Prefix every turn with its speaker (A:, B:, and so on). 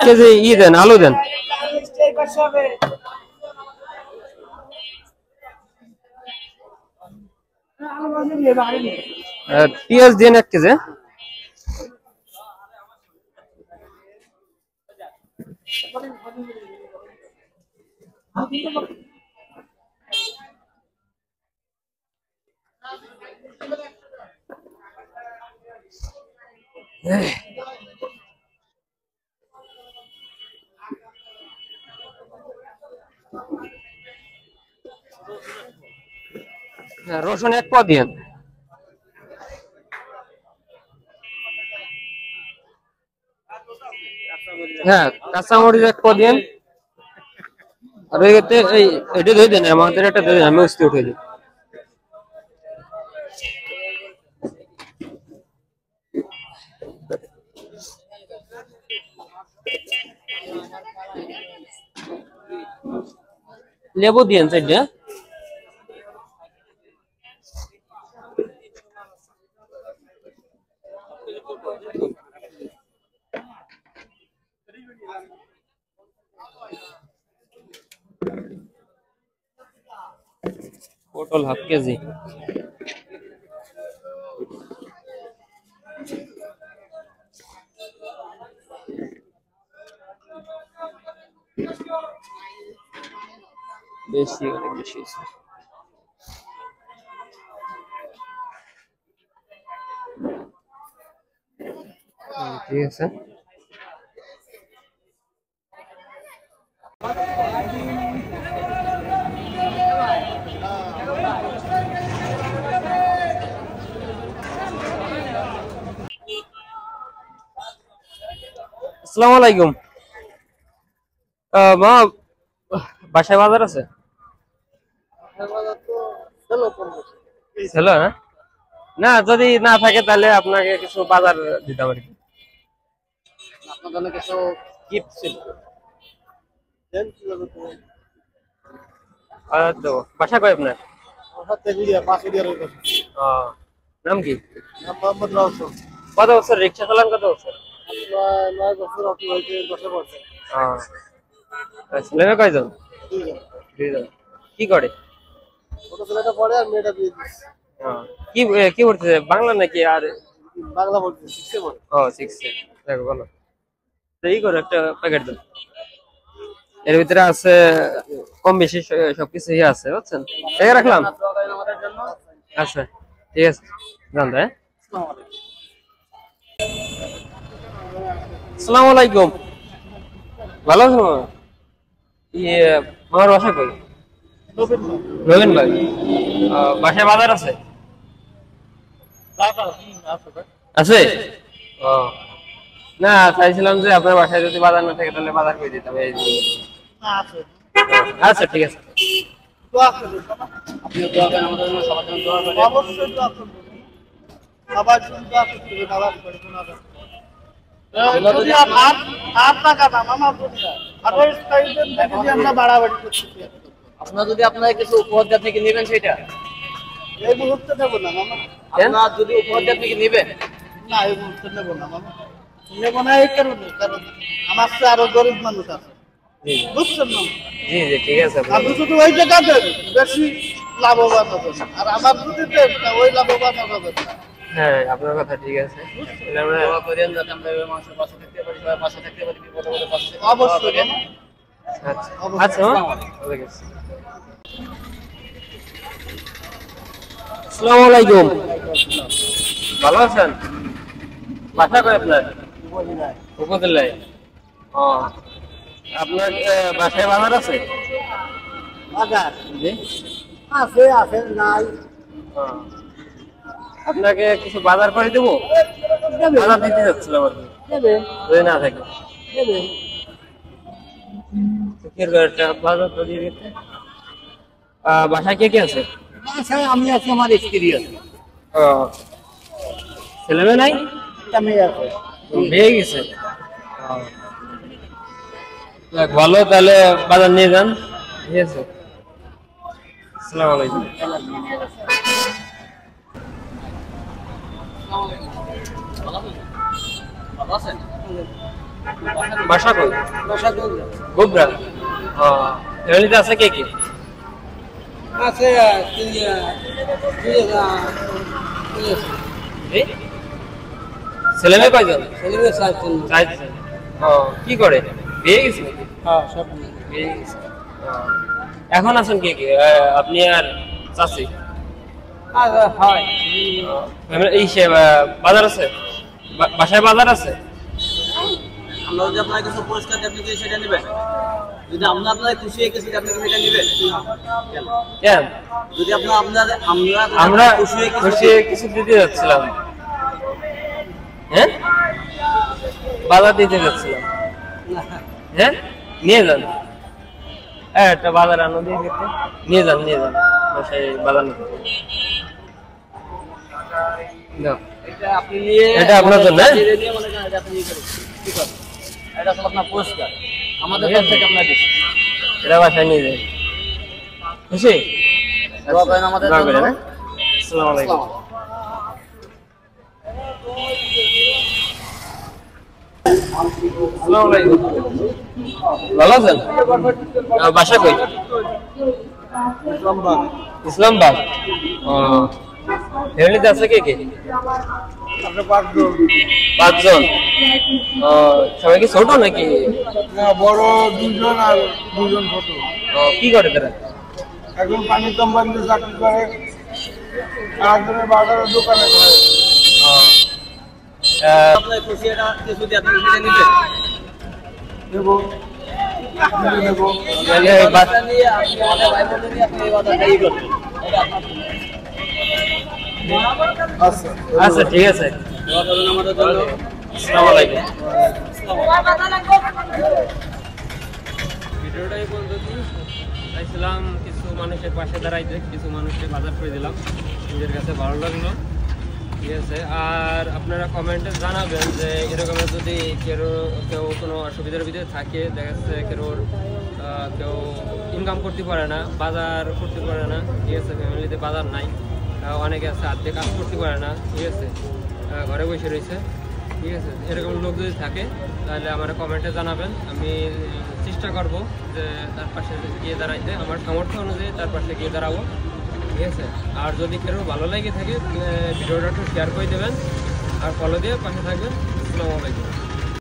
A: KG দেন, আলু দেন। পেঁয়াজ দিন 1 কেজি। রসুন 1 পদ দিন। হ্যাঁ, কাঁচামরিচ 1 পদ দিন। আর এটা দিয়ে দেন, আমাদের এটা দিয়ে দেন, আমি উস্তে উঠে দিই। লেবু দিন সাইডে। পটল 1/2 কেজি। বেশি, অনেক বেশি। ঠিক আছে। আসসালামু আলাইকুম। মা, বাসায় বাজার আছে? ছিল না? না, যদি না থাকে তাহলে আপনাকে কিছু বাজার দিতে পারি। আপনার জন্য কিছু গিফট ছিল। দেবো। বাসা কয় আপনার? নাম কি? কত বছর রিক্সা চালান? কত বছর? 9 বছর। ছেলে কয়জন? 2 জন। কি করে? ছোটটা পড়ে আর মেয়েটা বিয়ে দিচ্ছে। কি পড়তেছে? বাংলা নাকি? আর বাংলা পড়তেছে, 6 এ পড়ে। 6 এ। দেখো বলো। এই করে একটা প্যাকেট দেন। এর ভিতরে আছে কম বেশি সবকিছুই আছে, বুঝছেন? এই রাখলাম। আচ্ছা, ঠিক আছে। জানতে। আসসালামু আলাইকুম। ভালো আছো? আমার বাসা কই? রবিন ভাই। বাসায় বাজার আছে? আছে। না, চাইছিলাম যে আপনার বাসায় যদি বাজার না থাকে তাহলে বাজার করে দিতাম। আচ্ছা, ঠিক আছে। আপনার যদি আপনার কিছু উপহার দেওয়া থেকে নেবেন, সেটা এই মুহূর্তে নেবো না মামা। আপনার যদি উপহার দেওয়া থেকে নেবেন, না এই মুহূর্তে নেবো না মামা। নেবো না এই কারণে, কারণ আমার তো আরো গরিব মানুষ আছে, বুঝছেন না? জি জি, ঠিক আছে। আপনি যদি ওই জায়গা দেন বেশি লাভবান হবেন, আর আমার যদি দেন ওই লাভবান হবেন না। হ্যাঁ, আপনার কথা ঠিক আছে। অবশ্যই। আচ্ছা, আসসালামু আলাইকুম। ভালো আছেন? বাসা কই আপনার? উপজেলায়। আপনার বাসায় বাজার আছে? বাজার আছে, আছে নাই। আপনাকে কিছু বাজার করে দেবো। বাজার দিতে যাচ্ছিলাম আর কি। যদি না থাকে বাজার তো দিয়ে দিতে। বাসায় কে কে আছে? বাসায় আমি আছি, আমার স্ত্রী আছে। ছেলে মেয়ে নাই? একটা মেয়ে আছে। বিয়ে গেছে? ভালো, তাহলে বাজার নিয়ে যান। ঠিক আছে। আসসালামু আলাইকুম। ভালো আছেন? বাসা কই? গোবরা। ফ্যামিলিতে আছে কে কে?
B: আছে
A: ছেলে মেয়ে কয়জন? কি করে? বিয়ে গেছে? বিয়ে গেছে। এখন আছেন কে কে? আপনি আর চাচি? এই বাজার আছে, বাসায় বাজার আছে।
B: আমরা যদি আপনার কিছু পুরস্কার আপনি কি সেটা নেবেন? যদি আপনার খুশি হয়ে গেছে আপনি কি সেটা নেবেন?
A: কেন?
B: যদি আমরা
A: আমরা খুশি কিছু দিতে যাচ্ছিলাম। হ্যাঁ, বাজার দিতে যাচ্ছিলাম। হ্যাঁ, নিয়ে যান। একটা বাজার আনো দিয়ে খেতে নিয়ে যান, নিয়ে যান বাসায় বাজার নিতে। এটা আপনার জন্য।
B: এটা হলো আপনার পুরস্কার আমাদের কাছ থেকে আপনার দিচ্ছি।
A: এটা বাসায় নিয়ে যান। খুশি?
B: দোয়া করেন আমাদের জন্য।
A: আসসালামু আলাইকুম। আসসালামু আলাইকুম। ভালো আছেন? বাসা কই? ইসলামবাগ। ফ্যামিলিতে আছে কে কে? পাঁচজন। সবাই কি ছোট নাকি?
C: বড় দুজন আর দুজন ছোট।
A: কি করে তারা?
C: একজন পানি কোম্পানিতে চাকরি করে, আর একজনের বাজারের দোকানে করে।
B: আপনার খুশি এটা কিছু দিয়ে আপনি সেটা নেবেন?
C: নেবো, নেবো।
B: বাচ্চা নিয়ে আপনি আমাদের ভাই বোন নিয়ে আপনি এই বাজারটা ই করবেন। এটা আপনার
C: আচ্ছা
A: আচ্ছা, ঠিক আছে।
B: দোয়া করুন আমাদের জন্য।
A: আসসালামু আলাইকুম। ভিডিওটাই বলতে চাইছিলাম কিছু মানুষের পাশে দাঁড়াইতে, কিছু মানুষকে বাজার করে দিলাম, নিজের কাছে ভালো লাগলো। ঠিক আছে, আর আপনারা কমেন্টে জানাবেন যে এরকমের যদি কেউ কোনো অসুবিধার ভিতরে থাকে, দেখা যাচ্ছে কেউ ইনকাম করতে পারে না, বাজার করতে পারে না। ঠিক আছে, ফ্যামিলিতে বাজার নাই, অনেকে আছে আর্ধে কাজ করতে পারে না। ঠিক আছে, ঘরে বসে রয়েছে। ঠিক আছে, এরকম লোক যদি থাকে তাহলে আমার কমেন্টে জানাবেন। আমি চেষ্টা করব যে তার পাশে গিয়ে দাঁড়াইতে, আমার সামর্থ্য অনুযায়ী তার পাশে গিয়ে দাঁড়াবো। ঠিক আছে, আর যদি কেউ ভালো লেগে থাকে ভিডিওটা একটু শেয়ার করে দেবেন আর ফলো দিয়ে পাশে থাকবেন। আসসালামু আলাইকুম।